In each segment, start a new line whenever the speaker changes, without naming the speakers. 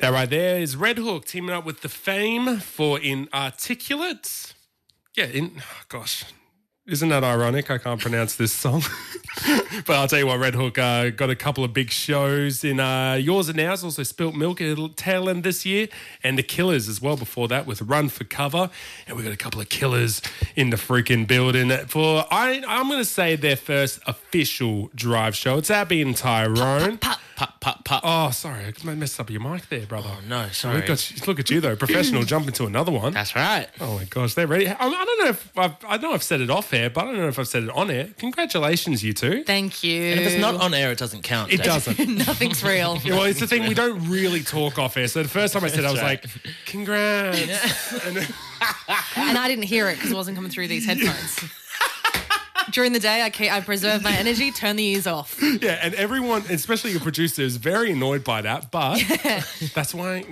That right there is Red Hook teaming up with The Fame for Inarticulate. Yeah, gosh, isn't that ironic? I can't pronounce this song. But I'll tell you what, Red Hook got a couple of big shows in Yours and Ours, also Spilt Milk at the tail end this year, and The Killers as well before that with Run for Cover. And we got a couple of killers in the freaking building for, I'm going to say, their first official drive show. It's Abby and Tyrone.
Pop.
Oh, sorry. I messed up your mic there, brother.
Oh, no, sorry.
Look at you, though. Professional jump into another one.
That's right.
Oh, my gosh. They're ready. I don't know if I've said it off air, but I don't know if I've said it on air. Congratulations, you two.
Thank you.
And if it's not on air, it doesn't count.
It doesn't.
Nothing's real.
Yeah, well, it's the thing. We don't really talk off air. So the first time I said it, I was like, congrats. Yeah.
And I didn't hear it because it wasn't coming through these headphones. During the day, I preserve my energy, turn the ears off.
Yeah, and everyone, especially your producer, is very annoyed by that, but that's why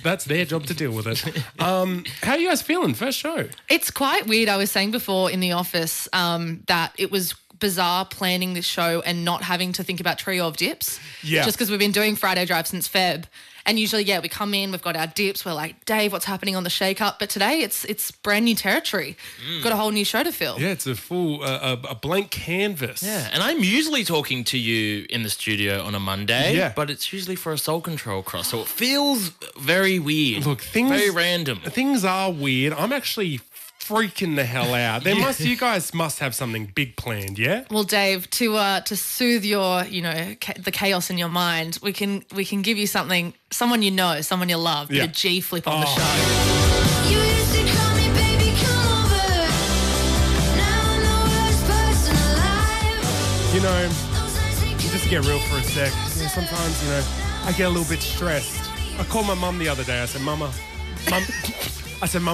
that's their job to deal with it. How are you guys feeling? First show?
It's quite weird. I was saying before in the office that it was bizarre planning this show and not having to think about trio of dips.
Yeah. Just
because we've been doing Friday Drive since Feb. And usually, we come in, we've got our dips, we're like, Dave, what's happening on the shake-up? But today, it's brand new territory. Got a whole new show to fill.
Yeah, it's a full, a blank canvas.
Yeah, and I'm usually talking to you in the studio on a Monday, but it's usually for a Soul Control cross, so it feels very weird.
Look,
very random.
Things are weird. I'm actually freaking the hell out. You guys must have something big planned, yeah?
Well, Dave, to soothe your, the chaos in your mind, we can give you something, someone you know, someone you love, a G flip on the show.
You used to call me baby, come over. Now I'm the worst person alive.
Just to get real for a sec, sometimes, I get a little bit stressed. I called my mum the other day. I said, Mum,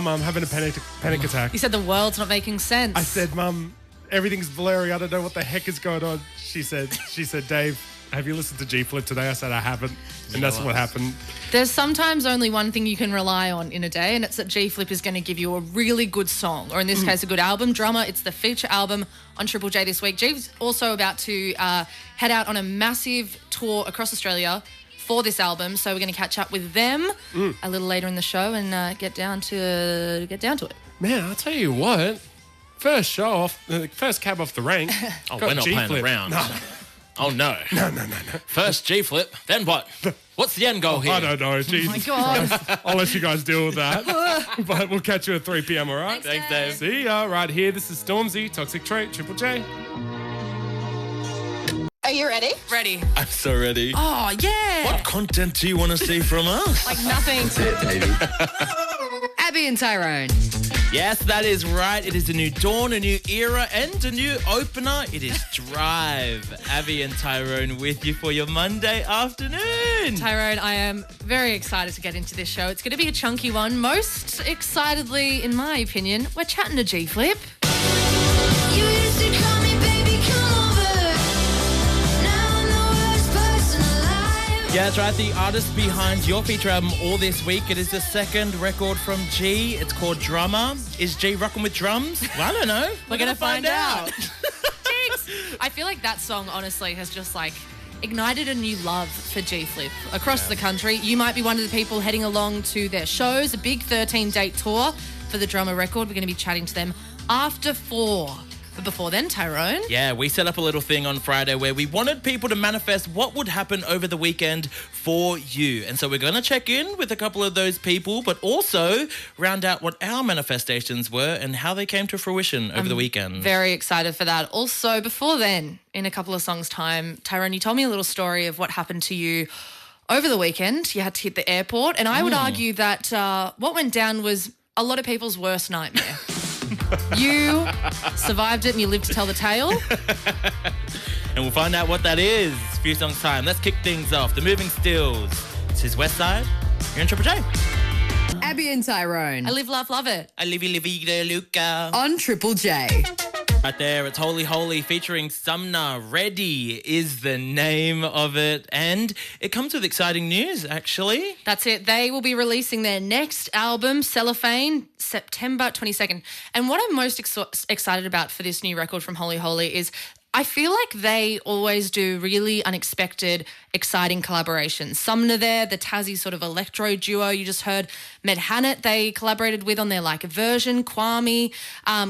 I'm having a panic attack.
You said the world's not making sense.
I said, Mum, everything's blurry. I don't know what the heck is going on. She said, Dave, have you listened to G Flip today? I said, I haven't. And that's what happened.
There's sometimes only one thing you can rely on in a day, and it's that G Flip is going to give you a really good song, or in this case, a good album. Drummer, it's the feature album on Triple J this week. G's also about to head out on a massive tour across Australia for this album, so we're going to catch up with them a little later in the show and get down to it.
Man, I'll tell you what. First show off, first cab off the rank.
We're not playing around.
No.
Oh, no.
No.
First G-flip, then what? What's the end goal here?
I don't know. Jesus
my God.
Christ. I'll let you guys deal with that. But we'll catch you at 3 p.m, all right?
Thanks, Dave.
See ya right here. This is Stormzy, Toxic Trait, Triple J.
Are you ready?
Ready.
I'm so ready.
Oh, yeah.
What content do you want to see from us?
Like nothing. Abby and Tyrone.
Yes, that is right. It is a new dawn, a new era, and a new opener. It is Drive. Abby and Tyrone with you for your Monday afternoon.
Tyrone, I am very excited to get into this show. It's going to be a chunky one. Most excitedly, in my opinion, we're chatting to G Flip.
You used to call me baby, come over. Now I'm the worst person alive.
Yeah, that's right. The artist behind your feature album all this week. It is the second record from G. It's called Drummer. Is G rocking with drums? Well, I don't know.
We're going to find out. I feel like that song, honestly, has just ignited a new love for G Flip across the country. You might be one of the people heading along to their shows, a big 13-date tour for the Drummer record. We're going to be chatting to them after 4. But before then, Tyrone.
Yeah, we set up a little thing on Friday where we wanted people to manifest what would happen over the weekend for you. And so we're going to check in with a couple of those people, but also round out what our manifestations were and how they came to fruition over the weekend.
Very excited for that. Also, before then, in a couple of songs' time, Tyrone, you told me a little story of what happened to you over the weekend. You had to hit the airport. And I would argue that what went down was a lot of people's worst nightmare. You survived it and you lived to tell the tale.
And we'll find out what that is. A few songs time. Let's kick things off. The Moving Stills. This is Westside. You're in Triple J.
Abby and Tyrone.
I live, love it.
I live Luca.
On Triple J.
Right there, it's Holy Holy featuring Sumner. Ready is the name of it. And it comes with exciting news, actually.
That's it. They will be releasing their next album, Cellophane, September 22nd. And what I'm most excited about for this new record from Holy Holy is I feel like they always do really unexpected, exciting collaborations. Sumner there, the Tassie sort of electro duo you just heard. Med Hannett they collaborated with on their like version. Kwame,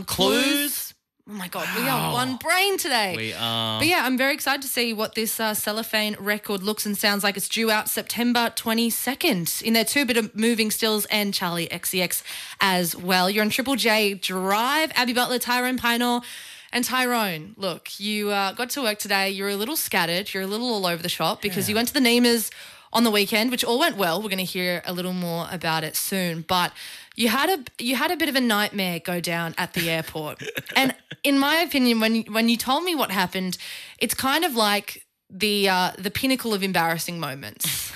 Clues. Oh my God, we are one brain today.
We are.
But yeah, I'm very excited to see what this cellophane record looks and sounds like. It's due out September 22nd in their 2 Bit of Moving Stills and Charlie XCX as well. You're on Triple J Drive. Abby Butler, Tyrone Pynor. And Tyrone, look, you got to work today. You're a little scattered. You're a little all over the shop because you went to the Nemas on the weekend, which all went well. We're going to hear a little more about it soon. But you had a bit of a nightmare go down at the airport. And in my opinion, when you told me what happened, it's kind of like the pinnacle of embarrassing moments.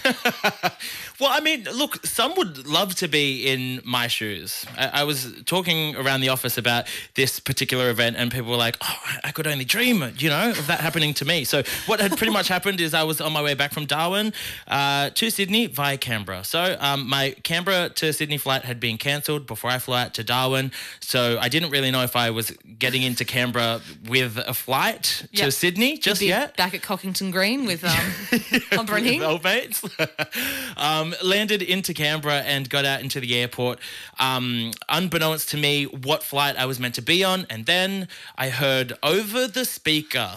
Well, I mean, look, some would love to be in my shoes. I was talking around the office about this particular event and people were like, oh, I could only dream, of that happening to me. So what had pretty much happened is I was on my way back from Darwin to Sydney via Canberra. So my Canberra to Sydney flight had been cancelled before I flew out to Darwin. So I didn't really know if I was getting into Canberra with a flight to Sydney just yet.
Back at Cockington Green with Humber and Hing.
Old mates. Landed into Canberra and got out into the airport. Unbeknownst to me, what flight I was meant to be on, and then I heard over the speaker.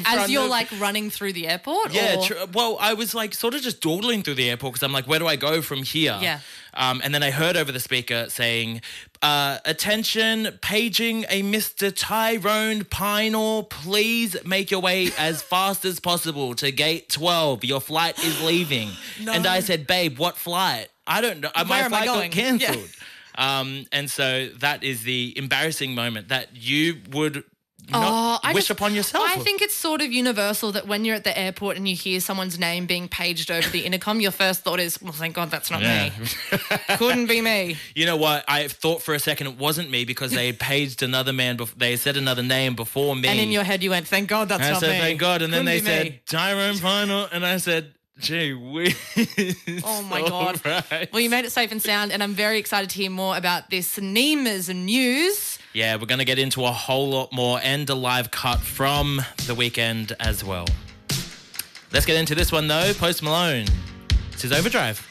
As you're like running through the airport?
Yeah,
or?
well, I was like sort of just dawdling through the airport because I'm like, where do I go from here?
Yeah.
And then I heard over the speaker saying, attention, paging a Mr. Tyrone Pynor, please make your way as fast as possible to gate 12. Your flight is leaving.
No.
And I said, babe, what flight? I don't know.
Where
My
am I
flight got
going?
cancelled.
Yeah.
And so that is the embarrassing moment that you would not wish upon yourself.
I think it's sort of universal that when you're at the airport and you hear someone's name being paged over the intercom, your first thought is, well, thank God that's not me. Couldn't be me.
You know what? I thought for a second it wasn't me because they had paged another man. They said another name before me.
And in your head you went, thank God that's not me.
I said, thank God. And then
Couldn't
they
be me.
said, Tyrone Pynor. And I said, gee whiz.
Oh, my God.
Right.
Well, you made it safe and sound, and I'm very excited to hear more about this Nemas news.
Yeah, we're going to get into a whole lot more and a live cut from the weekend as well. Let's get into this one, though. Post Malone. This is Overdrive.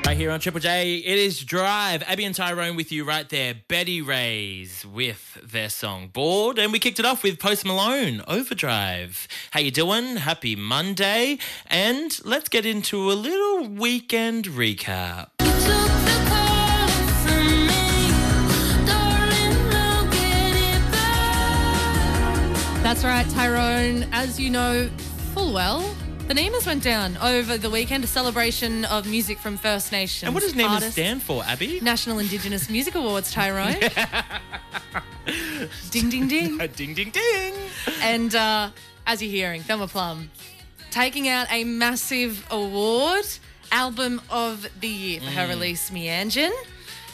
Right here on Triple J, it is Drive. Abby and Tyrone with you right there. Betty Rays with their song Bored. And we kicked it off with Post Malone, Overdrive. How you doing? Happy Monday. And let's get into a little weekend recap.
That's right, Tyrone. As you know full well, the Nemas went down over the weekend, a celebration of music from First Nations.
And what does NEMA
artists.
stand for, Abby?
National Indigenous Music Awards, Tyrone. Ding, ding, ding.
Ding, ding, ding.
And as you're hearing, Thelma Plum taking out a massive award, Album of the Year for her release, Meanjin.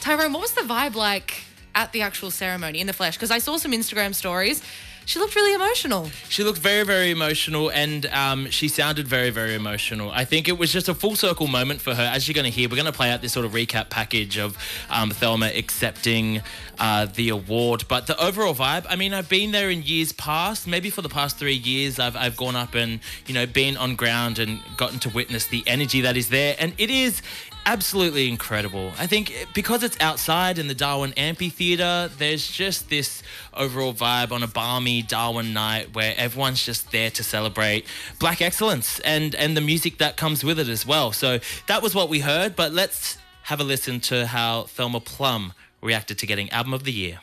Tyrone, what was the vibe like at the actual ceremony in the flesh? Because I saw some Instagram stories. She looked really emotional.
She looked very, very emotional, and she sounded very, very emotional. I think it was just a full circle moment for her. As you're going to hear, we're going to play out this sort of recap package of Thelma accepting the award. But the overall vibe, I mean, I've been there in years past. Maybe for the past 3 years, I've gone up and, been on ground and gotten to witness the energy that is there. And it is absolutely incredible. I think because it's outside in the Darwin Amphitheatre, there's just this overall vibe on a balmy Darwin night where everyone's just there to celebrate Black excellence and the music that comes with it as well. So that was what we heard, but let's have a listen to how Thelma Plum reacted to getting Album of the Year.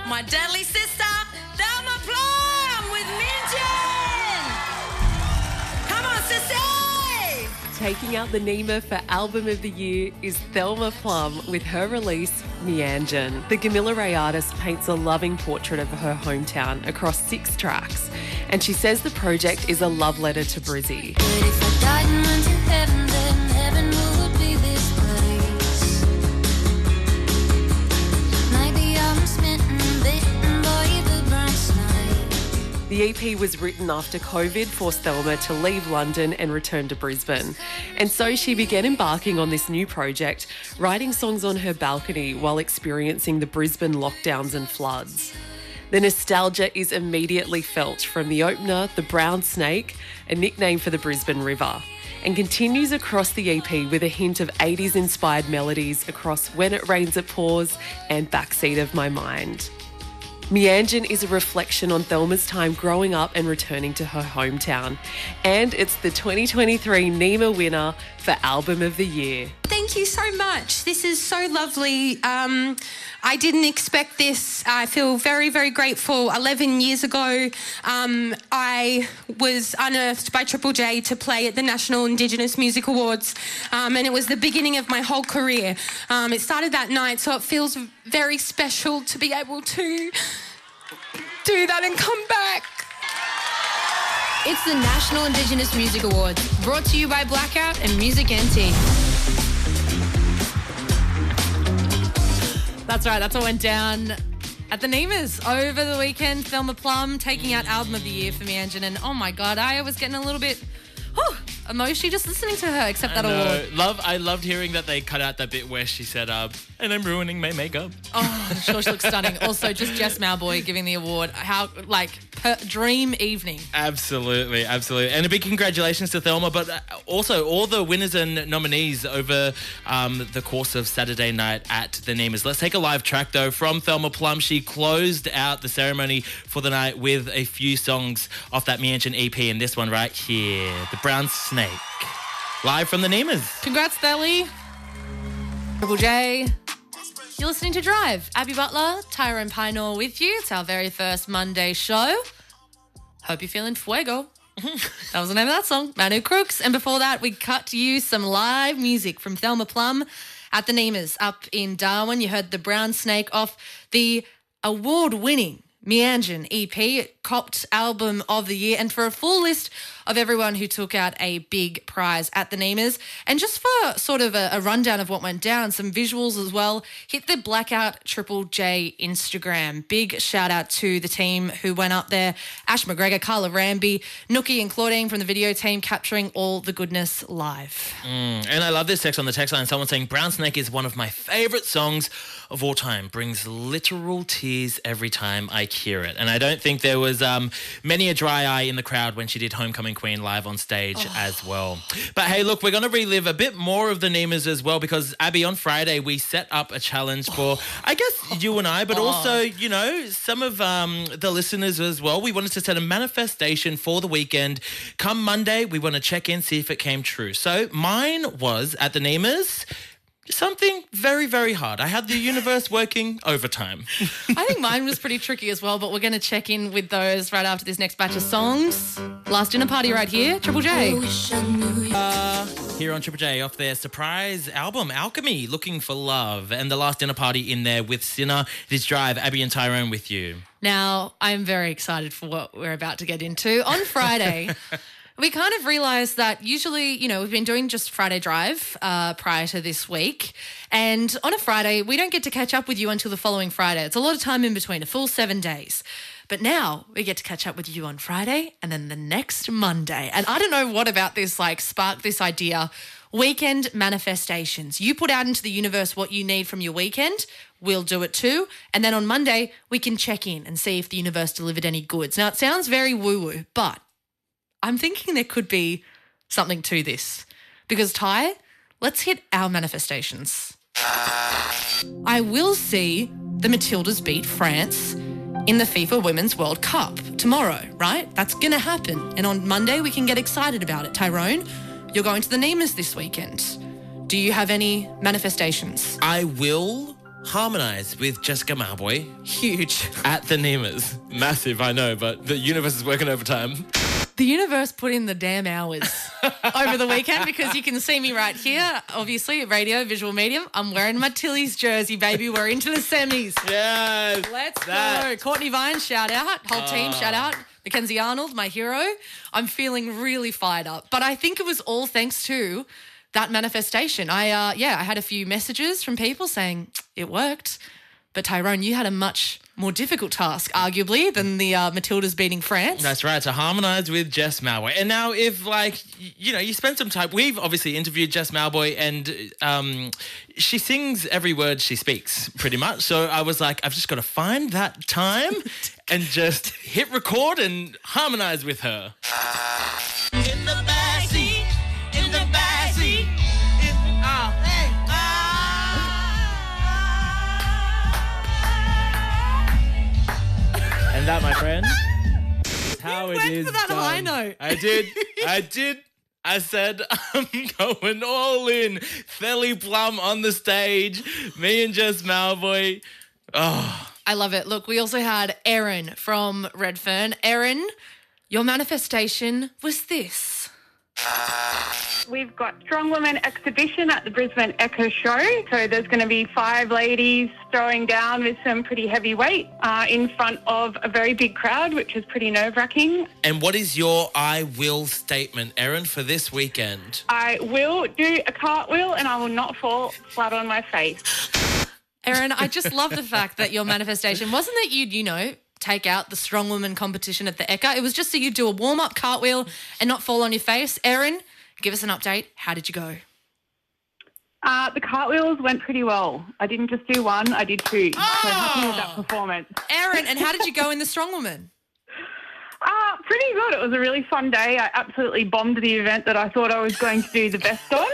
My deadly sister, Thelma Plum with Minjin! Come on, sissy!
Taking out the NEMA for Album of the Year is Thelma Plum with her release, Meanjin. The Gamilla Ray artist paints a loving portrait of her hometown across 6 tracks, and she says the project is a love letter to Brizzy.
But if I died and went to heaven, then heaven would be this place. Maybe I'm smitten, bitten by the bright side.
The EP was written after COVID forced Thelma to leave London and return to Brisbane. And so she began embarking on this new project, writing songs on her balcony while experiencing the Brisbane lockdowns and floods. The nostalgia is immediately felt from the opener, The Brown Snake, a nickname for the Brisbane River, and continues across the EP with a hint of 80s inspired melodies across When It Rains It Pours and Backseat of My Mind. Meanjin is a reflection on Thelma's time growing up and returning to her hometown. And it's the 2023 NEMA winner for Album of the Year.
Thank you so much. This is so lovely. I didn't expect this. I feel very, very grateful. 11 years ago, I was unearthed by Triple J to play at the National Indigenous Music Awards, and it was the beginning of my whole career. It started that night, so it feels very special to be able to do that and come back.
It's the National Indigenous Music Awards, brought to you by Blackout and Music NT. That's right, that's what went down at the NEMAs over the weekend. Thelma Plum taking out Album of the Year for Meanjin, and oh my God, I was getting a little bit emotional just listening to her accept that award.
I loved hearing that they cut out that bit where she said, and I'm ruining my makeup.
Oh, I'm sure she looks stunning. Also, just Jess Malboy giving the award. How, dream evening.
Absolutely, absolutely. And a big congratulations to Thelma, but also all the winners and nominees over the course of Saturday night at the NEMAs. Let's take a live track, though, from Thelma Plum. She closed out the ceremony for the night with a few songs off that Meanjin EP, and this one right here, The Brown Snake. Live from the NEMAs.
Congrats, Thelly. Triple J. You're listening to Drive. Abby Butler, Tyrone Pynor with you. It's our very first Monday show. Hope you're feeling fuego. That was the name of that song, Manu Crooks. And before that, we cut you some live music from Thelma Plum at the NEMAs up in Darwin. You heard The Brown Snake off the award-winning Meanjin EP, copped Album of the Year, and for a full list of everyone who took out a big prize at the NEMAs, and just for sort of a rundown of what went down, some visuals as well, hit the Blackout Triple J Instagram. Big shout out to the team who went up there, Ash McGregor, Carla Ramby, Nookie and Claudine from the video team capturing all the goodness live.
And I love this text on the text line, someone saying, Brown Snake is one of my favourite songs of all time, brings literal tears every time I hear it. And I don't think there was many a dry eye in the crowd when she did Homecoming Queen live on stage as well. But hey, look, we're going to relive a bit more of the NEMAs as well, because Abby, on Friday we set up a challenge for, I guess, you and I, but also, you know, some of the listeners as well. We wanted to set a manifestation for the weekend. Come Monday, we want to check in, see if it came true. So mine was at the NEMAs, something very, very hard. I had the universe working overtime.
I think mine was pretty tricky as well, but we're going to check in with those right after this next batch of songs. Last dinner party right here, Triple J.
Here on Triple J off their surprise album, Alchemy, Looking for Love, and the last dinner party in there with Sinner. It is Drive, Abby and Tyrone with you.
Now, I'm very excited for what we're about to get into. On Friday, we kind of realised that usually, you know, we've been doing just Friday Drive prior to this week. And on a Friday, we don't get to catch up with you until the following Friday. It's a lot of time in between, a full 7 days. But now we get to catch up with you on Friday and then the next Monday. And I don't know what about this, like, sparked this idea. Weekend manifestations. You put out into the universe what you need from your weekend. We'll do it too. And then on Monday, we can check in and see if the universe delivered any goods. Now, it sounds very woo-woo, but I'm thinking there could be something to this. Because, Ty, let's hit our manifestations. I will see the Matildas beat France in the FIFA Women's World Cup tomorrow, right? That's going to happen. And on Monday, we can get excited about it. Tyrone, you're going to the NEMAs this weekend. Do you have any manifestations?
I will harmonise with Jessica Malboy.
Huge.
At the NEMAs. Massive, I know, but the universe is working overtime.
The universe put in the damn hours over the weekend, because you can see me right here, obviously, radio, visual medium. I'm wearing my Tilly's jersey, baby. We're into the semis.
Yes.
Let's go. Courtney Vine, shout out. Whole team, shout out. Mackenzie Arnold, my hero. I'm feeling really fired up. But I think it was all thanks to that manifestation. I had a few messages from people saying it worked. But Tyrone, you had a much more difficult task, arguably, than the Matildas beating France.
That's right, to harmonise with Jess Malboy. And now if, like, you know, you spend some time... We've obviously interviewed Jess Malboy and she sings every word she speaks, pretty much. So I was like, I've just got to find that time and just hit record and harmonise with her. In the backseat, in the backseat, And that, my friend, is how it is
for that
done.
high note.
I did. I said, I'm going all in. Felly Plum on the stage. Me and Jess Malboy. Oh.
I love it. Look, we also had Erin from Redfern. Erin, your manifestation was this.
We've got Strong Women exhibition at the Brisbane Echo Show. So there's going to be 5 ladies throwing down with some pretty heavy weight in front of a very big crowd, which is pretty nerve-wracking.
And what is your I will statement, Erin, for this weekend?
I will do a cartwheel and I will not fall flat on my face.
Erin, I just love the fact that your manifestation wasn't that you'd, you know, take out the Strong Woman competition at the Ekka. It was just so you'd do a warm-up cartwheel and not fall on your face. Erin, give us an update. How did you go?
The cartwheels went pretty well. I didn't just do one, I did 2. So happy with that performance.
Erin, and how did you go in the Strong Woman?
Pretty good. It was a really fun day. I absolutely bombed the event that I thought I was going to do the best on.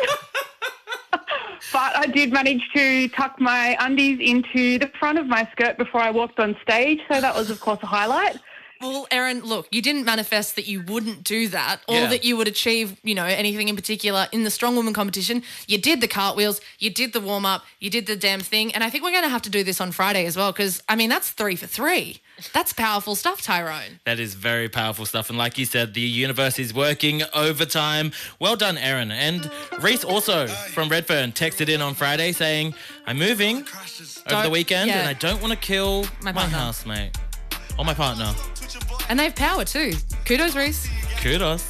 But I did manage to tuck my undies into the front of my skirt before I walked on stage. So that was, of course, a highlight.
Well, Erin, look, you didn't manifest that you wouldn't do that or
Yeah.
that you would achieve, you know, anything in particular in the Strong Woman competition. You did the cartwheels, you did the warm-up, you did the damn thing. And I think we're going to have to do this on Friday as well because, I mean, that's 3 for 3. That's powerful stuff, Tyrone.
That is very powerful stuff. And like you said, the universe is working overtime. Well done, Erin. And Reese also from Redfern texted in on Friday saying, I'm moving over the weekend and I don't want to kill my
partner.
housemate or my partner.
And they have power too. Kudos, Reese.
Kudos.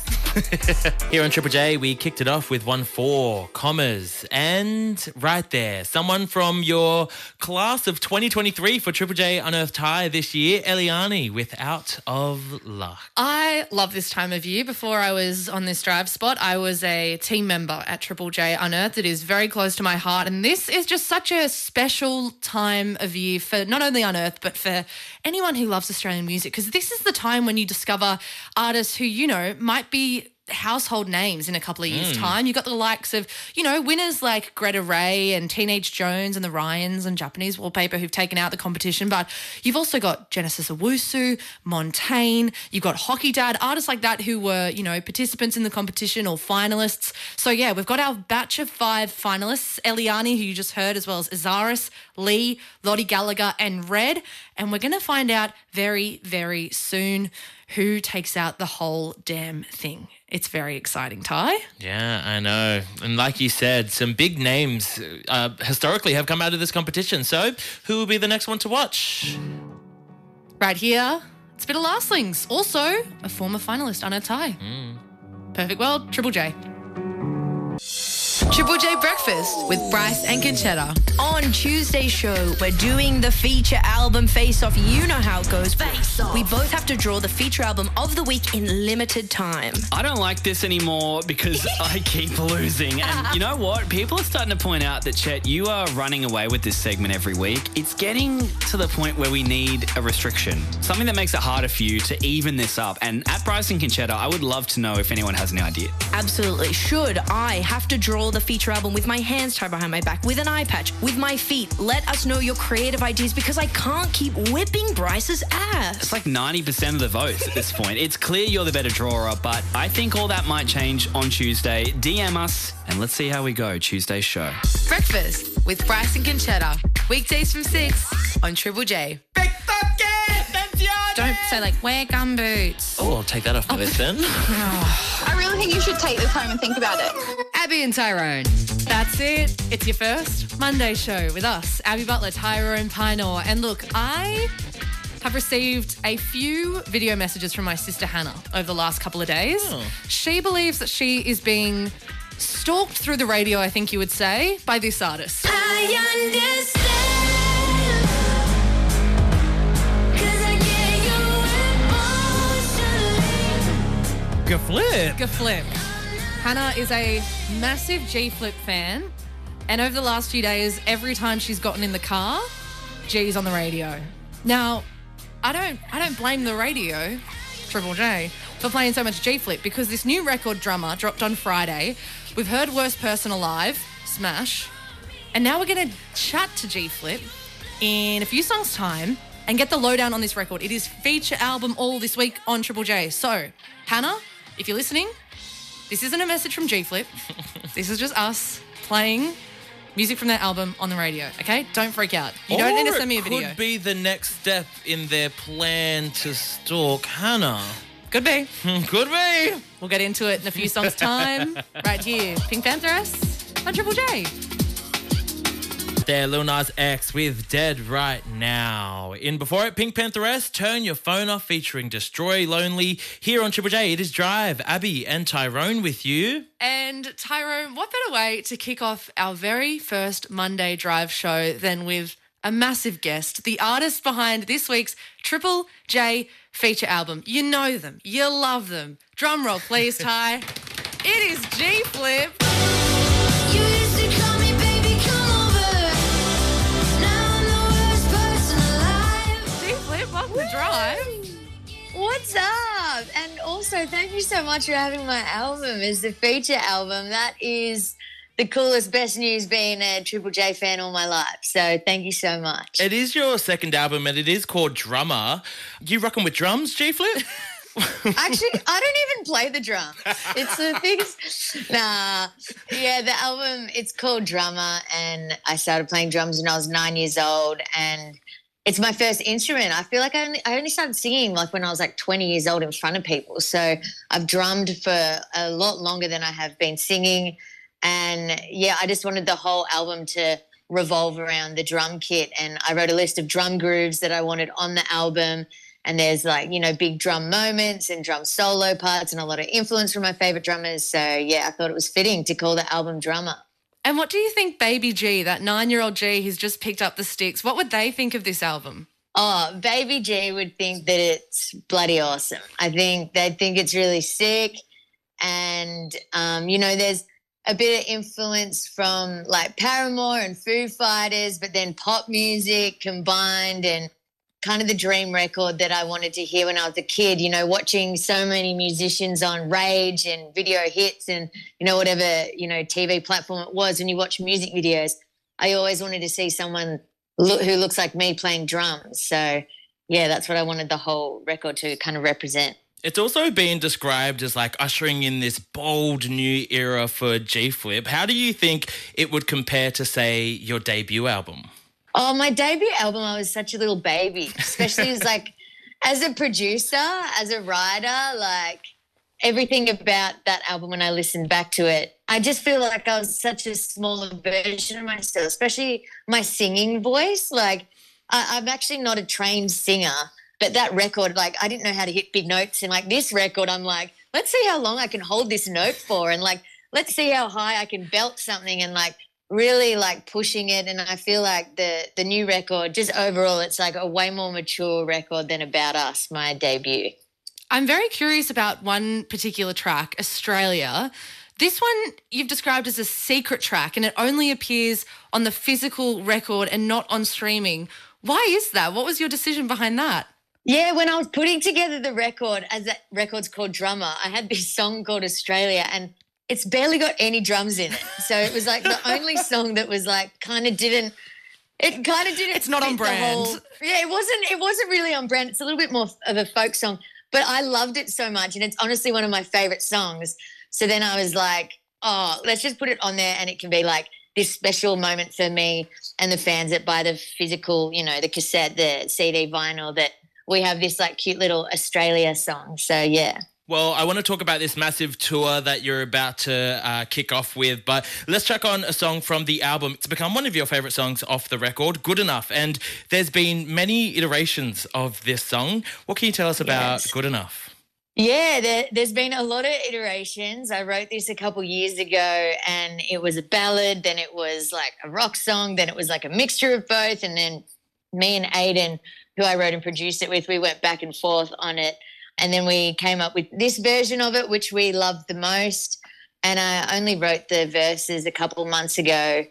Here on Triple J, we kicked it off with 1-4 commas. And right there, someone from your class of 2023 for Triple J Unearthed High this year, Eliani with Out of Luck.
I love this time of year. Before I was on this drive spot, I was a team member at Triple J Unearthed. It is very close to my heart. And this is just such a special time of year for not only Unearthed, but for anyone who loves Australian music. Because this is the time when you discover artists who, you know, might be household names in a couple of years' time. You've got the likes of, you know, winners like Greta Ray and Teenage Jones and the Ryans and Japanese Wallpaper who've taken out the competition. But you've also got Genesis Owusu, Montaigne, you've got Hockey Dad, artists like that who were, you know, participants in the competition or finalists. So, yeah, we've got our batch of 5 finalists, Eliani, who you just heard, as well as Azaris, Lee, Lottie Gallagher and Red. And we're going to find out very, very soon who takes out the whole damn thing. It's very exciting, Ty.
Yeah, I know. And like you said, some big names historically have come out of this competition. So who will be the next one to watch?
Right here, it's a bit of Lastlings. Also, a former finalist, Anna Ty. Perfect World, Triple J.
Triple J Breakfast with Bryce and Conchetta. On Tuesday's show, we're doing the feature album Face Off. You know how it goes. Face Off. We both have to draw the feature album of the week in limited time.
I don't like this anymore because I keep losing. And you know what? People are starting to point out that, Chet, you are running away with this segment every week. It's getting to the point where we need a restriction. Something that makes it harder for you to even this up. And at Bryce and Conchetta, I would love to know if anyone has any idea.
Absolutely. Should I have to draw the feature album with my hands tied behind my back, with an eye patch, with my feet? Let us know your creative ideas because I can't keep whipping Bryce's ass.
It's like 90% of the votes at this point. It's clear you're the better drawer, but I think all that might change on Tuesday. DM us and let's see how we go Tuesday's show.
Breakfast with Bryce and Conchetta. Weekdays from 6 on Triple J.
Don't say like, wear gumboots.
Oh, I'll take that off the list then.
I really think you should take this home and think about it.
Abby and Tyrone.
That's it. It's your first Monday show with us, Abby Butler, Tyrone Pynor. And look, I have received a few video messages from my sister Hannah over the last couple of days. She believes that she is being stalked through the radio, I think you would say, by this artist.
I understand
Flip.
Flip. Hannah is a massive G Flip fan, and over the last few days, every time she's gotten in the car, G's on the radio. Now, I don't blame the radio, Triple J, for playing so much G Flip, because this new record, Drummer, dropped on Friday. We've heard Worst Person Alive, smash, and now we're going to chat to G Flip in a few songs' time and get the lowdown on this record. It is feature album all this week on Triple J. So, Hannah, if you're listening, this isn't a message from G Flip. This is just us playing music from that album on the radio, okay? Don't freak out. You don't need to send me a video.
It could be the next step in their plan to stalk Hannah.
Could be.
Could be.
We'll get into it in a few songs' time. Right here, Pink Pantheress on Triple J.
There, Lil Nas X with Dead Right Now. In before it, Pink Pantheress, Turn Your Phone Off featuring Destroy Lonely. Here on Triple J, it is Drive. Abby and Tyrone with you.
And Tyrone, what better way to kick off our very first Monday Drive show than with a massive guest, the artist behind this week's Triple J feature album. You know them. You love them. Drum roll, please, Ty. It is G Flip.
You used to call me baby, come over. Now I'm the worst person alive.
G Flip, welcome to Drive.
What's up? And also, thank you so much for having my album as the feature album. That is the coolest, best news being a Triple J fan all my life. So thank you so much.
It is your second album and it is called Drummer. You rocking with drums, G Flip?
Actually, I don't even play the drums. It's the biggest. Nah. Yeah, the album, it's called Drummer, and I started playing drums when I was 9 years old, and it's my first instrument. I feel like I only started singing like when I was like 20 years old in front of people. So I've drummed for a lot longer than I have been singing. And yeah, I just wanted the whole album to revolve around the drum kit. And I wrote a list of drum grooves that I wanted on the album. And there's like, you know, big drum moments and drum solo parts and a lot of influence from my favorite drummers. So yeah, I thought it was fitting to call the album Drummer.
And what do you think Baby G, that 9-year-old G who's just picked up the sticks, what would they think of this album?
Oh, Baby G would think that it's bloody awesome. I think they'd think it's really sick. And, you know, there's a bit of influence from like Paramore and Foo Fighters, but then pop music combined, and kind of the dream record that I wanted to hear when I was a kid, you know, watching so many musicians on Rage and Video Hits and, you know, whatever, you know, TV platform it was. When you watch music videos, I always wanted to see someone who looks like me playing drums. So, yeah, that's what I wanted the whole record to kind of represent.
It's also been described as like ushering in this bold new era for G Flip. How do you think it would compare to, say, your debut album?
Oh, my debut album, I was such a little baby, especially as a producer, as a writer, like everything about that album when I listened back to it, I just feel like I was such a smaller version of myself, especially my singing voice. Like I'm actually not a trained singer, but that record, like I didn't know how to hit big notes. And like this record, I'm like, let's see how long I can hold this note for. And like, let's see how high I can belt something, and like, really like pushing it. And I feel like the new record, just overall, it's like a way more mature record than About Us, my debut.
I'm very curious about one particular track, Australia. This one you've described as a secret track, and it only appears on the physical record and not on streaming. Why is that? What was your decision behind that?
Yeah, when I was putting together the record, as that record's called Drummer, I had this song called Australia, and it's barely got any drums in it. So it was like the only song that was like kind of didn't. It's
not on brand.
It wasn't really on brand. It's a little bit more of a folk song, but I loved it so much, and it's honestly one of my favorite songs. So then I was like, oh, let's just put it on there, and it can be like this special moment for me and the fans that buy the physical, you know, the cassette, the CD, vinyl, that we have this like cute little Australia song. So yeah.
Well, I want to talk about this massive tour that you're about to kick off with, but let's check on a song from the album. It's become one of your favourite songs off the record, Good Enough, and there's been many iterations of this song. What can you tell us about Good Enough?
Yeah, there's been a lot of iterations. I wrote this a couple years ago, and it was a ballad, then it was like a rock song, then it was like a mixture of both, and then me and Aiden, who I wrote and produced it with, we went back and forth on it. And then we came up with this version of it, which we loved the most. And I only wrote the verses a couple months ago.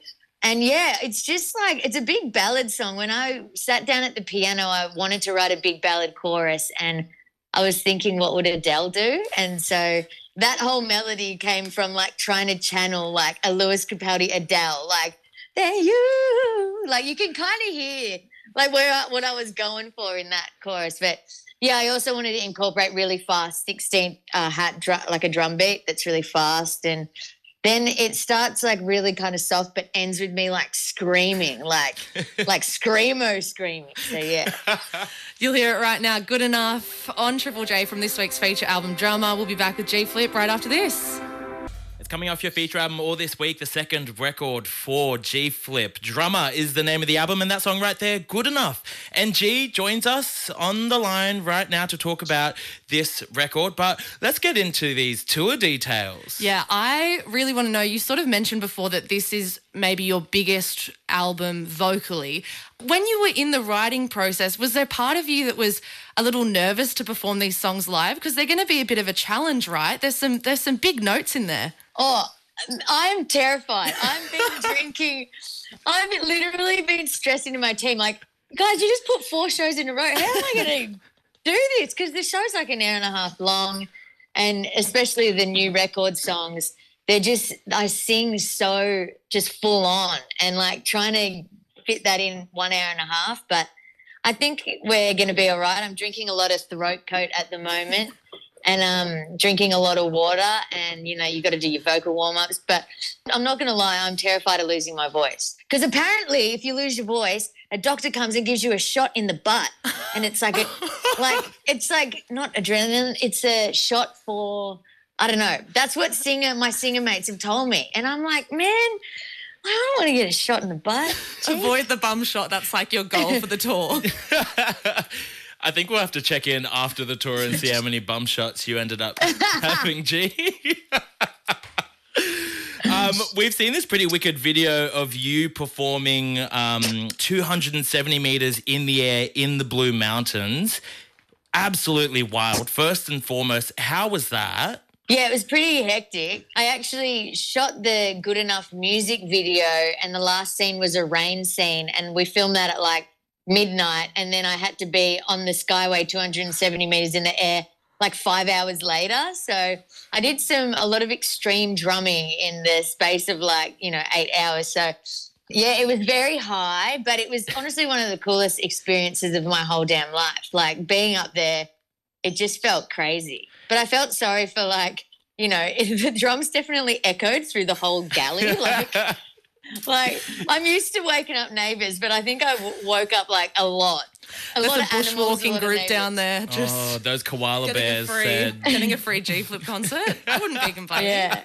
And yeah, it's just like, it's a big ballad song. When I sat down at the piano, I wanted to write a big ballad chorus, and I was thinking, what would Adele do? And so that whole melody came from like trying to channel like a Lewis Capaldi Adele, like, there you, like you can kind of hear like what I was going for in that chorus. But yeah, I also wanted to incorporate really fast 16th like a drum beat that's really fast. And then it starts like really kind of soft, but ends with me like screaming, like screamo screaming. So yeah.
You'll hear it right now. Good Enough on Triple J from this week's feature album Drummer. We'll be back with G Flip right after this.
It's coming off your feature album all this week, the second record for G Flip. Drummer is the name of the album, and that song right there, Good Enough. And G joins us on the line right now to talk about this record. But let's get into these tour details.
Yeah, I really want to know, you sort of mentioned before that this is maybe your biggest album vocally. When you were in the writing process, was there part of you that was a little nervous to perform these songs live? Because they're going to be a bit of a challenge, right? There's some big notes in there.
Oh, I'm terrified. I've been drinking. I've literally been stressing to my team, like, guys, you just put 4 shows in a row. How am I going to do this? Because the show's like an hour and a half long, and especially the new record songs, they're just, I sing so just full on, and like trying to fit that in 1 hour and a half. But I think we're going to be all right. I'm drinking a lot of throat coat at the moment, and drinking a lot of water, and, you know, you got to do your vocal warm-ups. But I'm not going to lie, I'm terrified of losing my voice. Because apparently if you lose your voice, a doctor comes and gives you a shot in the butt, and it's like, it's like not adrenaline, it's a shot for, I don't know. That's what my singer mates have told me. And I'm like, man, I don't want to get a shot in the butt.
Avoid the bum shot. That's like your goal for the tour.
I think we'll have to check in after the tour and see how many bum shots you ended up having, G. We've seen this pretty wicked video of you performing 270 meters in the air in the Blue Mountains. Absolutely wild. First and foremost, how was that?
Yeah, it was pretty hectic. I actually shot the Good Enough music video, and the last scene was a rain scene, and we filmed that at like midnight, and then I had to be on the Skyway 270 meters in the air like 5 hours later. So I did a lot of extreme drumming in the space of 8 hours. So yeah, it was very high, but it was honestly one of the coolest experiences of my whole damn life. Like being up there, it just felt crazy. But I felt sorry for the drums definitely echoed through the whole galley. Like I'm used to waking up neighbours, but I think I woke up like a lot.
There's
lot
a
of animals,
bushwalking
a lot of
group down
neighbours.
there. Just
those koala bears said.
getting a free G Flip concert. I wouldn't be complaining.
Yeah.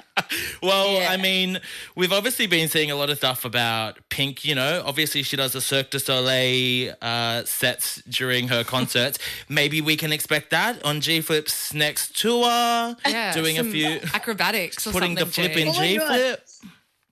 Well,
Yeah.
I mean, we've obviously been seeing a lot of stuff about Pink, you know. Obviously, she does the Cirque du Soleil sets during her concerts. Maybe we can expect that on G Flip's next tour.
Yeah,
doing a
some
few
acrobatics or
putting the
something,
flip
G.
in
Oh my
G
God.
Flip.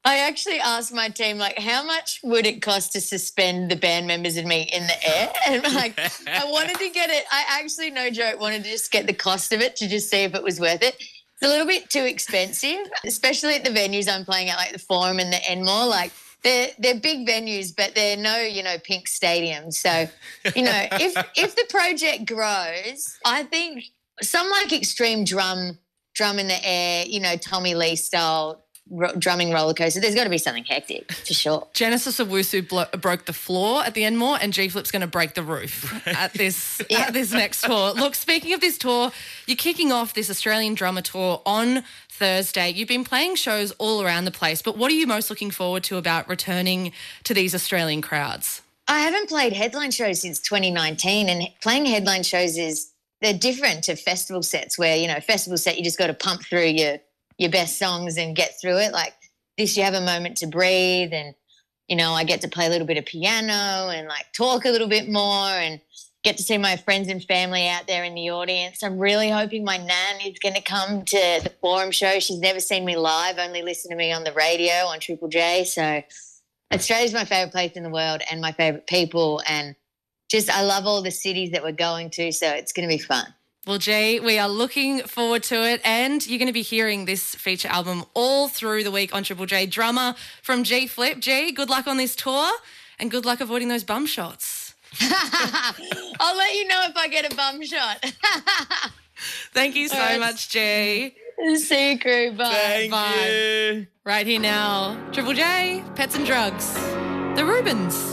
I actually asked my team, how much would it cost to suspend the band members and me in the air? And I wanted to get it. I actually, no joke, wanted to just get the cost of it to just see if it was worth it. It's a little bit too expensive, especially at the venues I'm playing at, like the Forum and the Enmore. Like they're big venues, but they're no, Pink stadiums. So, if the project grows, I think some extreme drum in the air, Tommy Lee style drumming roller coaster. There's got to be something hectic for sure.
Genesis of Wusu broke the floor at the Enmore, and G Flip's going to break the roof at this next tour. Look, speaking of this tour, you're kicking off this Australian drummer tour on Thursday. You've been playing shows all around the place, but what are you most looking forward to about returning to these Australian crowds?
I haven't played headline shows since 2019, and playing headline shows they're different to festival sets where, festival set you just got to pump through your best songs and get through it. Like this, you have a moment to breathe, and I get to play a little bit of piano and talk a little bit more and get to see my friends and family out there in the audience. I'm really hoping my nan is going to come to the Forum show. She's never seen me live, only listened to me on the radio on Triple J. So Australia's my favourite place in the world and my favourite people, and just I love all the cities that we're going to, so it's going to be fun.
Well, Jay, we are looking forward to it, and you're going to be hearing this feature album all through the week on Triple J. Drummer from G Flip. G, good luck on this tour, and good luck avoiding those bum shots.
I'll let you know if I get a bum shot.
Thank you so much, G.
See you, crew. Bye.
Thank you.
Right here now, Triple J, Pets and Drugs, the Rubens.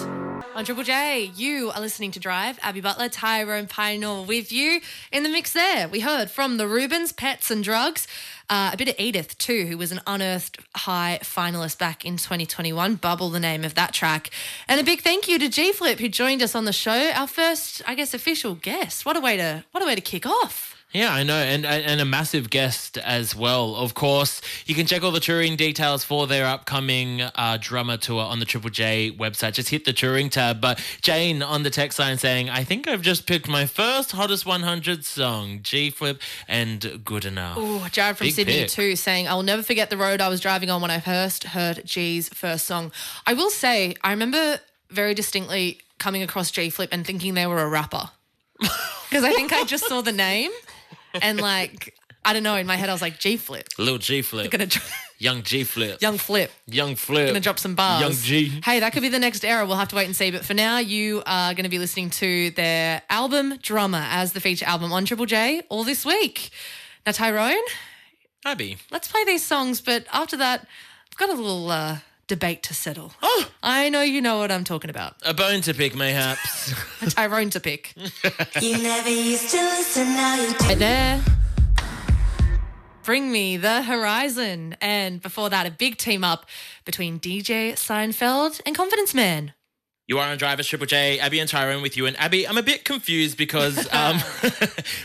On Triple J, you are listening to Drive. Abby Butler, Tyrone Pioneer with you. In the mix there, we heard from the Rubens, Pets and Drugs, a bit of Edith too, who was an Unearthed High finalist back in 2021. Bubble, the name of that track. And a big thank you to G Flip, who joined us on the show. Our first, I guess, official guest. What a way to kick off.
Yeah, I know, and a massive guest as well. Of course, you can check all the touring details for their upcoming drummer tour on the Triple J website. Just hit the touring tab. But Jane on the text line saying, I think I've just picked my first Hottest 100 song, G Flip and Good Enough.
Oh, Jared from
Big
Sydney
pick.
too, saying, I'll never forget the road I was driving on when I first heard G's first song. I will say, I remember very distinctly coming across G Flip and thinking they were a rapper. Because I think I just saw the name. And like, I don't know, in my head I was like, G Flip.
Little G Flip. Young G Flip.
Young Flip.
Young Flip.
Gonna drop some bars.
Young G.
Hey, that could be the next era. We'll have to wait and see. But for now, you are going to be listening to their album Drummer as the feature album on Triple J all this week. Now, Tyrone,
Abby.
let's play these songs. But after that, I've got a little debate to settle. Oh, I know you know what I'm talking about.
A bone to pick, mayhaps.
A Tyrone to pick.
You never used to listen, now you do.
Right there. Bring Me the Horizon. And before that, a big team up between DJ Seinfeld and Confidence Man.
You are on Drivers Triple J, Abby and Tyrone with you. And Abby, I'm a bit confused because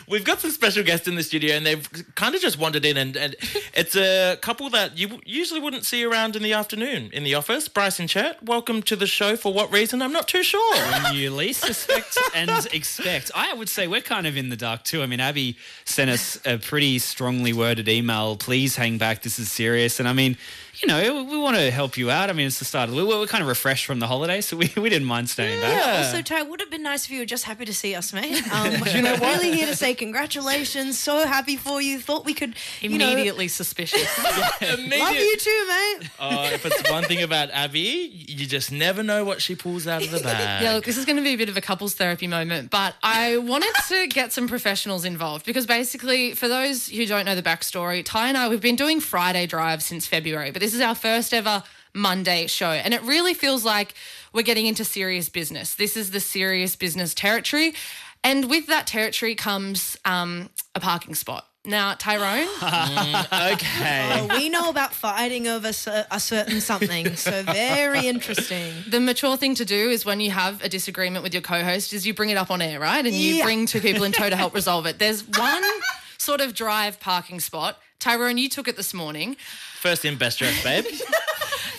we've got some special guests in the studio and they've kind of just wandered in and it's a couple that you usually wouldn't see around in the afternoon in the office. Bryce and Chet, welcome to the show. For what reason? I'm not too sure.
When you least suspect and expect. I would say we're kind of in the dark too. I mean, Abby sent us a pretty strongly worded email. Please hang back. This is serious. And I mean, you know, we want to help you out. I mean, it's the start of the week. We're kind of refreshed from the holiday, so we didn't mind staying back.
Yeah.
Also, Ty, would have been nice if you were just happy to see us, mate. You know, really here to say congratulations. So happy for you. Thought we could
Immediately suspicious.
love you too, mate.
Oh, if it's one thing about Abby, you just never know what she pulls out of the bag.
Yeah, look, this is going to be a bit of a couples therapy moment, but I wanted to get some professionals involved because basically, for those who don't know the backstory, Ty and I, we've been doing Friday drives since February, but this is our first ever Monday show, and it really feels like we're getting into serious business. This is the serious business territory, and with that territory comes a parking spot. Now, Tyrone.
Okay.
Oh, we know about fighting over a certain something, so very interesting.
The mature thing to do is when you have a disagreement with your co-host is you bring it up on air, right? And you bring two people in tow to help resolve it. There's one sort of drive parking spot. Tyrone, you took it this morning.
First in, best dressed, babe.
And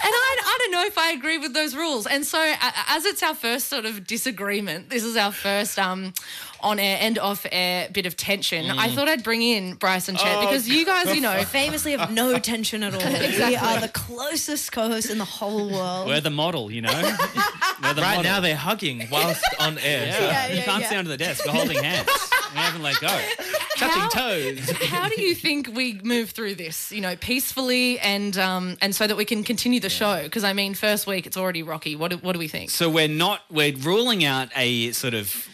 I don't know if I agree with those rules. And so as it's our first sort of disagreement, this is our first on-air and off-air bit of tension, I thought I'd bring in Bryce and Chet because you guys, you know...
Famously have no tension at all.
Exactly.
We are the closest co-hosts in the whole world.
We're the model, you know. We're the
Right
model.
now they're hugging whilst on air.
Yeah,
Yeah,
you can't stay under the desk. We're holding hands. We haven't let go. Touching toes.
How do you think we move through this, you know, peacefully and so that we can continue the show? Because, I mean, first week, it's already rocky. What do we think?
So we're ruling out a sort of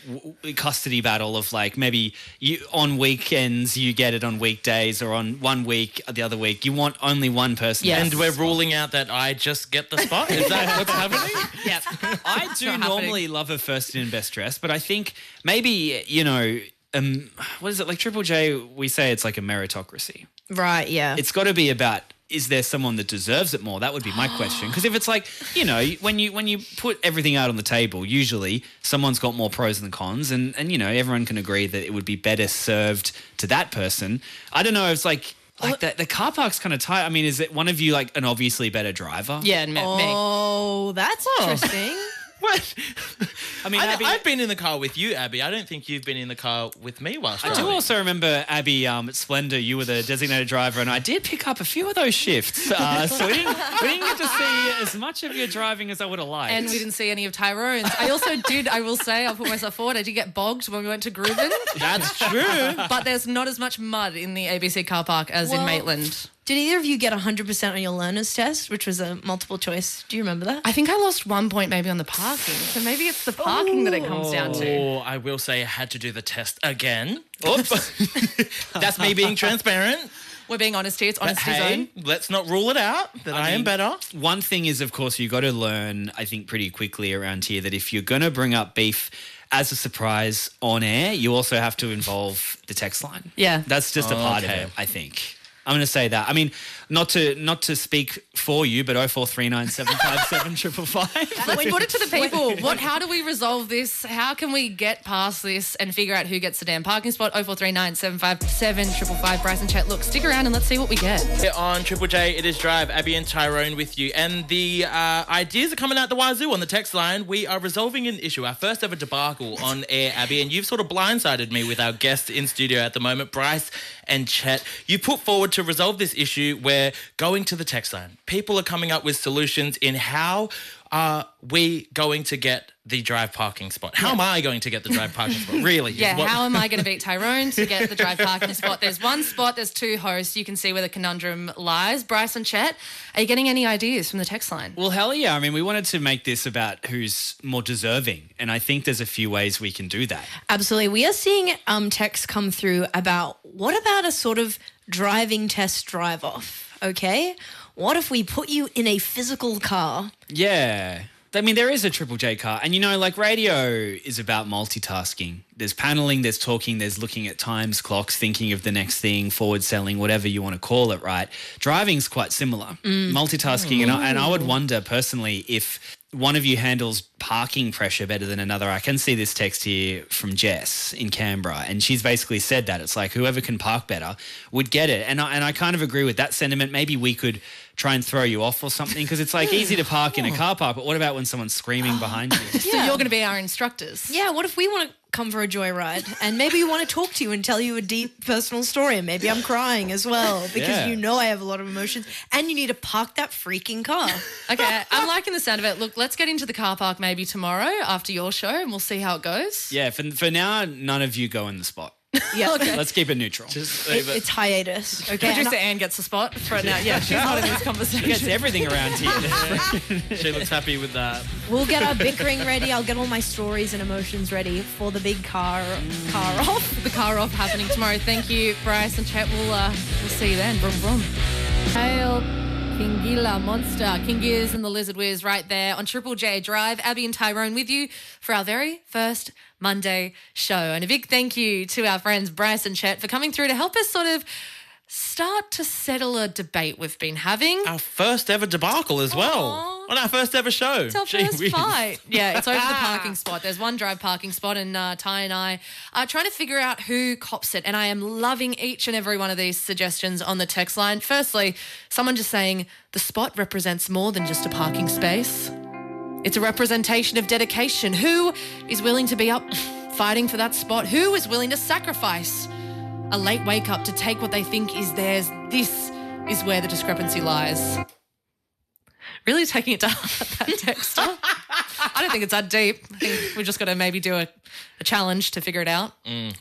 custody battle of like maybe you on weekends you get it on weekdays or on one week the other week you want only one person.
Yes.
And we're ruling out that I just get the spot. Is that what's happening?
Yeah.
I do normally love a first in best dress, but I think maybe, you know, what is it, like Triple J, we say it's like a meritocracy.
Right, yeah.
It's got to be about, is there someone that deserves it more? That would be my question. Because if it's like, you know, when you put everything out on the table, usually someone's got more pros than cons, and you know, everyone can agree that it would be better served to that person. I don't know, it's like the car park's kind of tight. I mean, is it one of you like an obviously better driver?
Yeah, me.
Oh, that's interesting.
What?
I mean, Abby,
I've been in the car with you, Abby. I don't think you've been in the car with me whilst
I do
driving.
also remember, Abby, at Splendor, you were the designated driver, and I did pick up a few of those shifts. So we didn't get to see as much of your driving as I would have liked.
And we didn't see any of Tyrone's. I also did, I will say, I'll put myself forward, I did get bogged when we went to Grooven.
That's true.
But there's not as much mud in the ABC car park as in
Well,
Maitland.
Did either of you get 100% on your learner's test, which was a multiple choice? Do you remember that?
I think I lost 1 point maybe on the parking. So maybe it's the parking that it comes down to.
Oh, I will say I had to do the test again. Oops. That's me being transparent.
We're being honest here. It's
But
honesty
hey,
zone.
let's not rule it out that I am
mean,
better.
One thing is, of course, you got to learn, I think, pretty quickly around here that if you're going to bring up beef as a surprise on air, you also have to involve the text line.
Yeah.
That's just a part of
Okay.
it, I think. I'm going to say that. I mean, not to speak for you, but 0439757555.
Let's put it to the people. How do we resolve this? How can we get past this and figure out who gets the damn parking spot? 0439 757 555. Bryce and Chet, look, stick around and let's see what we get.
Here on Triple J, it is Drive, Abby and Tyrone with you. And the ideas are coming out the wazoo on the text line. We are resolving an issue, our first ever debacle on air, Abby, and you've sort of blindsided me with our guests in studio at the moment, Bryce and Chet. You put forward to resolve this issue. We're going to the text line. People are coming up with solutions in how are we going to get the drive parking spot? How am I going to get the drive parking spot? Really?
Yeah,
is what-
how am I going to beat Tyrone to get the drive parking spot? There's one spot, there's two hosts. You can see where the conundrum lies. Bryce and Chet, are you getting any ideas from the text line?
Well, hell yeah. I mean, we wanted to make this about who's more deserving, and I think there's a few ways we can do that.
Absolutely. We are seeing texts come through about what about a sort of driving test drive off, okay? What if we put you in a physical car?
Yeah. I mean, there is a Triple J car. And, you know, like radio is about multitasking. There's paneling, there's talking, there's looking at times, clocks, thinking of the next thing, forward selling, whatever you want to call it, right? Driving's quite similar. Multitasking. And I would wonder personally if one of you handles parking pressure better than another. I can see this text here from Jess in Canberra, and she's basically said that. It's like whoever can park better would get it. And I kind of agree with that sentiment. Maybe we could try and throw you off or something, because it's like easy to park in a car park, but what about when someone's screaming behind you?
So you're going to be our instructors.
Yeah, what if we want to come for a joyride and maybe we want to talk to you and tell you a deep personal story, and maybe I'm crying as well because
Yeah.
you know I have a lot of emotions, and you need to park that freaking car.
Okay, I'm liking the sound of it. Look, let's get into the car park maybe tomorrow after your show and we'll see how it goes.
Yeah, for now, none of you go in the spot.
Yeah, okay.
Let's keep it neutral.
Just leave it.
It's hiatus. Okay.
Producer Anne gets the spot for it now. Yeah, she's not in this conversation.
She gets everything around here.
She looks happy with that.
We'll get our bickering ready. I'll get all my stories and emotions ready for the big car off.
The car off happening tomorrow. Thank you, Bryce and Chet. We'll see you then. Vroom, vroom. Hail Kingila Monster. King Gears and the Lizard Whiz right there on Triple J Drive. Abby and Tyrone with you for our very first Monday show. And a big thank you to our friends Bryce and Chet for coming through to help us sort of start to settle a debate we've been having.
Our first ever debacle as well. On our first ever show.
It's our
Gee
first
whiz.
fight. Yeah, it's over the parking spot. There's one drive parking spot, and Ty and I are trying to figure out who cops it. And I am loving each and every one of these suggestions on the text line. Firstly, someone just saying the spot represents more than just a parking space. It's a representation of dedication. Who is willing to be up fighting for that spot? Who is willing to sacrifice a late wake up to take what they think is theirs? This is where the discrepancy lies. Really taking it to heart, that texter. I don't think it's that deep. I think we've just got to maybe do a challenge to figure it out.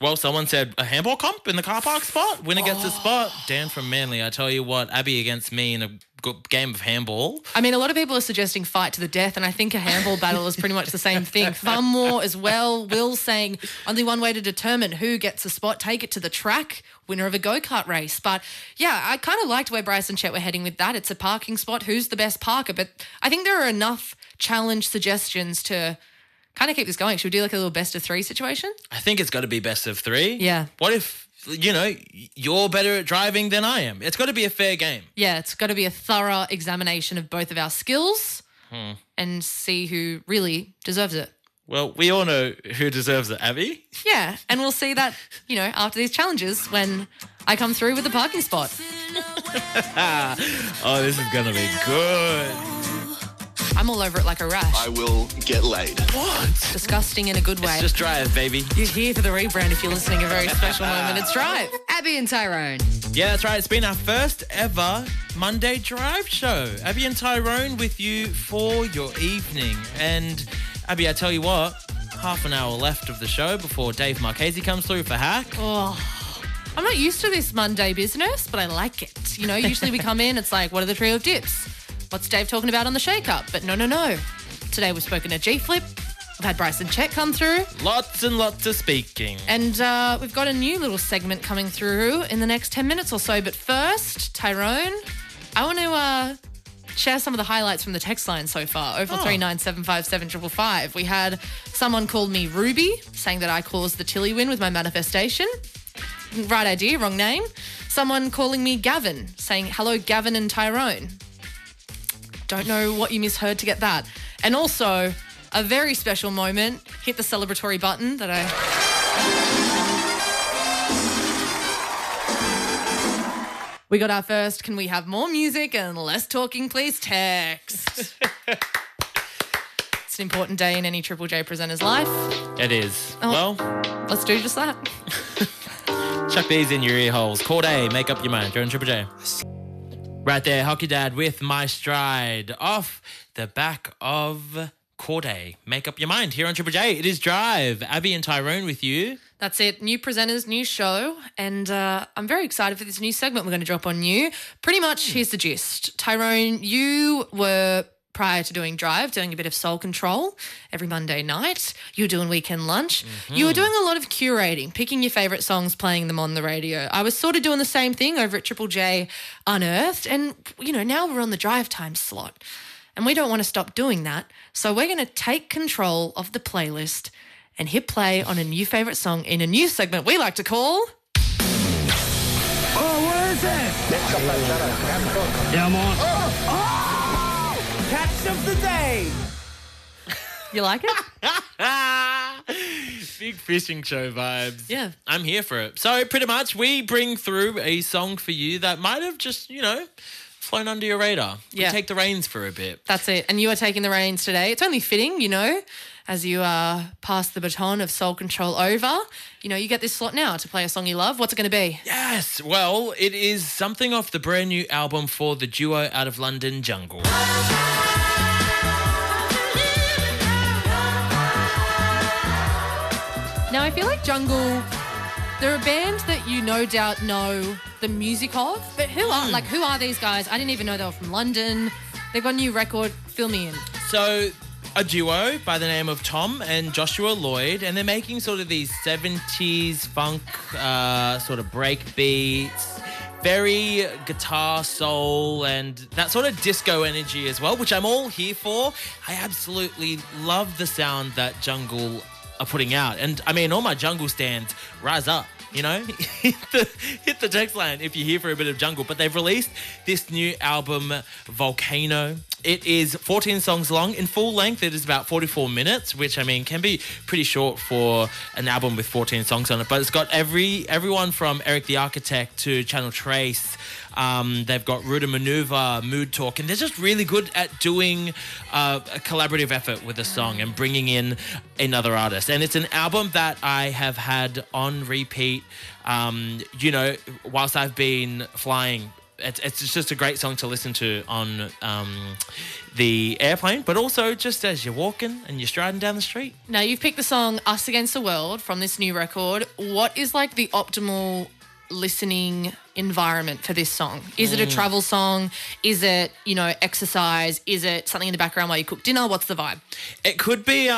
Well, someone said a handball comp in the car park spot. Winner gets the spot. Dan from Manly. I tell you what, Abby against me in a good game of handball.
I mean, a lot of people are suggesting fight to the death, and I think a handball battle is pretty much the same thing. Fun more as well. Will saying only one way to determine who gets a spot, take it to the track, winner of a go-kart race. But yeah, I kind of liked where Bryce and Chet were heading with that. It's a parking spot. Who's the best parker? But I think there are enough challenge suggestions to kind of keep this going. Should we do like a little best of three situation?
I think it's got to be best of three.
Yeah.
What if, you know, you're better at driving than I am? It's got to be a fair game.
Yeah, it's got to be a thorough examination of both of our skills and see who really deserves it.
Well, we all know who deserves it, Abby.
Yeah, and we'll see that, you know, after these challenges when I come through with the parking spot.
Oh, this is going to be good.
I'm all over it like a rash.
I will get laid.
What?
Disgusting in a good way.
It's just Drive, baby.
You're here for the rebrand if you're listening. A very special moment. It's Drive. Abby and Tyrone.
Yeah, that's right. It's been our first ever Monday Drive show. Abby and Tyrone with you for your evening. And Abby, I tell you what, half an hour left of the show before Dave Marchese comes through for Hack.
Oh, I'm not used to this Monday business, but I like it. You know, usually we come in, it's like, what are the trio of dips? What's Dave talking about on the shake-up? But no. Today we've spoken to G-Flip. We've had Bryce and Chet come through.
Lots and lots of speaking.
And we've got a new little segment coming through in the next 10 minutes or so. But first, Tyrone, I want to share some of the highlights from the text line so far. 0439757555. We had someone called me Ruby, saying that I caused the Tilly win with my manifestation. Right idea, wrong name. Someone calling me Gavin, saying, hello, Gavin and Tyrone. Don't know what you misheard to get that. And also, a very special moment. Hit the celebratory button that I... We got our first, can we have more music and less talking, please, text. It's an important day in any Triple J presenter's life.
It is.
Oh,
Well,
let's do just that.
chuck these in your ear holes. Chord A, make up your mind. You're on Triple J. Right there, Hockey Dad with My Stride. Off the back of Chord A, make up your mind. Here on Triple J, it is Drive. Abby and Tyrone with you.
That's it. New presenters, new show. And I'm very excited for this new segment we're going to drop on you. Pretty much, here's the gist. Tyrone, you were, prior to doing Drive, doing a bit of Soul Control every Monday night. You were doing Weekend Lunch. You were doing a lot of curating, picking your favourite songs, playing them on the radio. I was sort of doing the same thing over at Triple J Unearthed. And, you know, now we're on the drive time slot. And we don't want to stop doing that. So we're going to take control of the playlist and hit play on a new favourite song in a new segment we like to call...
Oh, what is it? Yeah, I'm on. Oh! Catch of the day.
You like it?
Big fishing show vibes.
Yeah.
I'm here for it. So pretty much we bring through a song for you that might have just, you know, flown under your radar.
Yeah.
We take the reins for a bit.
That's it. And you are taking the reins today. It's only fitting, you know, as you pass the baton of Soul Control over. You know, you get this slot now to play a song you love. What's it going to be?
Yes. Well, it is something off the brand new album for the duo out of London, Jungle.
Now, I feel like Jungle, they're a band that you no doubt know the music of, but who are these guys? I didn't even know they were from London. They've got a new record. Fill me in.
So, a duo by the name of Tom and Joshua Lloyd, and they're making sort of these 70s funk sort of break beats, very guitar soul and that sort of disco energy as well, which I'm all here for. I absolutely love the sound that Jungle are putting out. And I mean, all my Jungle stands, rise up. You know, hit the text line if you're here for a bit of Jungle. But they've released this new album, Volcano. It is 14 songs long. In full length, it is about 44 minutes, which, I mean, can be pretty short for an album with 14 songs on it. But it's got everyone from Eric the Architect to Channel Trace. They've got Ruda Maneuver, Mood Talk, and they're just really good at doing a collaborative effort with a song and bringing in another artist. And it's an album that I have had on repeat, you know, whilst I've been flying. It's just a great song to listen to on the airplane, but also just as you're walking and you're striding down the street.
Now, you've picked the song Us Against the World from this new record. What is like the optimal listening environment for this song? Is it a travel song? Is it, you know, exercise? Is it something in the background while you cook dinner? What's the vibe?
It could be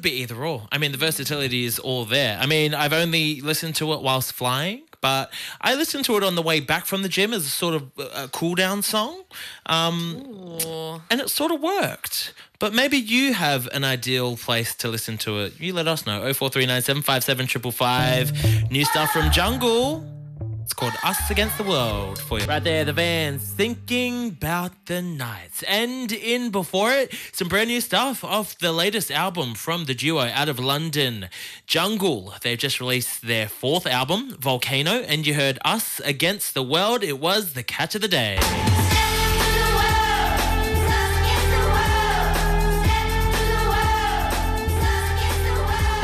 either or. I mean, the versatility is all there. I mean, I've only listened to it whilst flying, but I listened to it on the way back from the gym as a sort of a cool down song. And it sort of worked. But maybe you have an ideal place to listen to it. You let us know. 0439757555. New stuff from Jungle. It's called Us Against the World for you. Right there, the Vans, Thinking About the Nights. And in before it, some brand new stuff off the latest album from the duo out of London, Jungle. They've just released their fourth album, Volcano, and you heard Us Against the World. It was the catch of the day.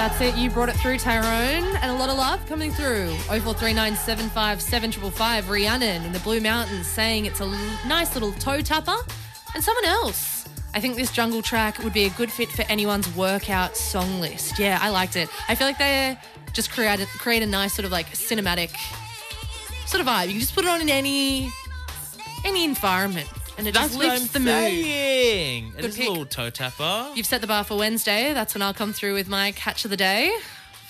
That's it. You brought it through, Tyrone. And a lot of love coming through. 0439 757 755. Rhiannon in the Blue Mountains saying it's a nice little toe tapper. And someone else. I think this jungle track would be a good fit for anyone's workout song list. Yeah, I liked it. I feel like they just create a nice sort of like cinematic sort of vibe. You can just put it on in any environment. And it just lifts the mood.
It
Good
is
pick.
a little toe tapper.
You've set the bar for Wednesday. That's when I'll come through with my catch of the day.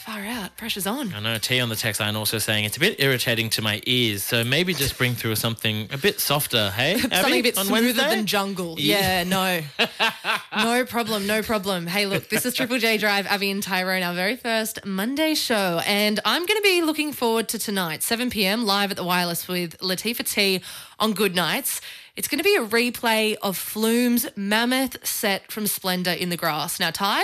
Far out. Pressure's on.
I know T on the text line also saying it's a bit irritating to my ears, so maybe just bring through something a bit softer, hey? Abby,
Something a bit
on
smoother
Wednesday?
than jungle. Yeah, no. No problem. Hey, look, this is Triple J Drive, Abby and Tyrone, our very first Monday show. And I'm going to be looking forward to tonight, 7 p.m, live at the Wireless with Latifah T on Good Nights. It's going to be a replay of Flume's mammoth set from Splendour in the Grass. Now, Ty,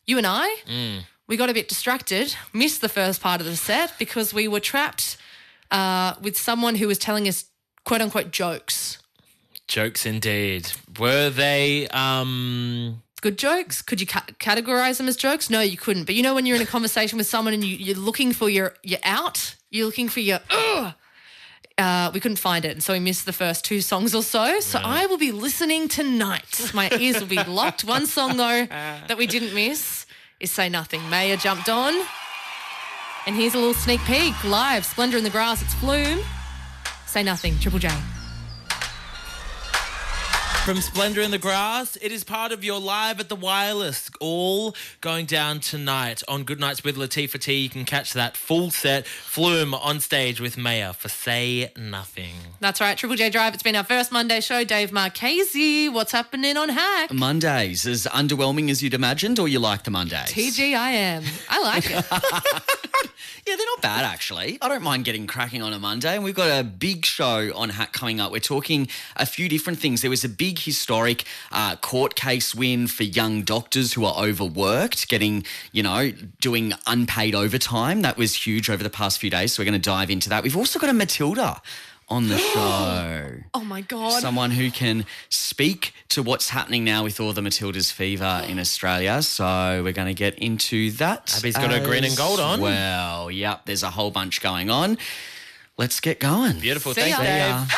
you and I, we got a bit distracted, missed the first part of the set because we were trapped with someone who was telling us quote-unquote jokes.
Jokes indeed. Were they...
Good jokes? Could you categorize them as jokes? No, you couldn't. But you know when you're in a conversation with someone and you're looking for your out? You're looking for your... we couldn't find it, and so we missed the first 2 songs or so. So I will be listening tonight. My ears will be locked. One song, though, that we didn't miss is Say Nothing. Maya jumped on. And here's a little sneak peek. Live, Splendour in the Grass. It's Flume. Say Nothing. Triple J.
From Splendour in the Grass, it is part of your Live at the Wireless, all going down tonight on Good Nights with Latifah T. You can catch that full set, Flume on stage with Maya for Say Nothing.
That's right, Triple J Drive. It's been our first Monday show. Dave Marchese, what's happening on Hack?
Mondays, as underwhelming as you'd imagined, or you like the Mondays?
TGIM. I like it.
Yeah, they're not bad, actually. I don't mind getting cracking on a Monday, and we've got a big show on Hack coming up. We're talking a few different things. There was a big historic court case win for young doctors who are overworked, getting, doing unpaid overtime. That was huge over the past few days, so we're going to dive into that. We've also got a Matilda on the show.
Oh, my God.
Someone who can speak to what's happening now with all the Matilda's fever in Australia. So we're going to get into that.
Abby's got her green and gold on.
Well, yep, there's a whole bunch going on. Let's get going.
Beautiful.
See
Thanks,
ya.
Dave.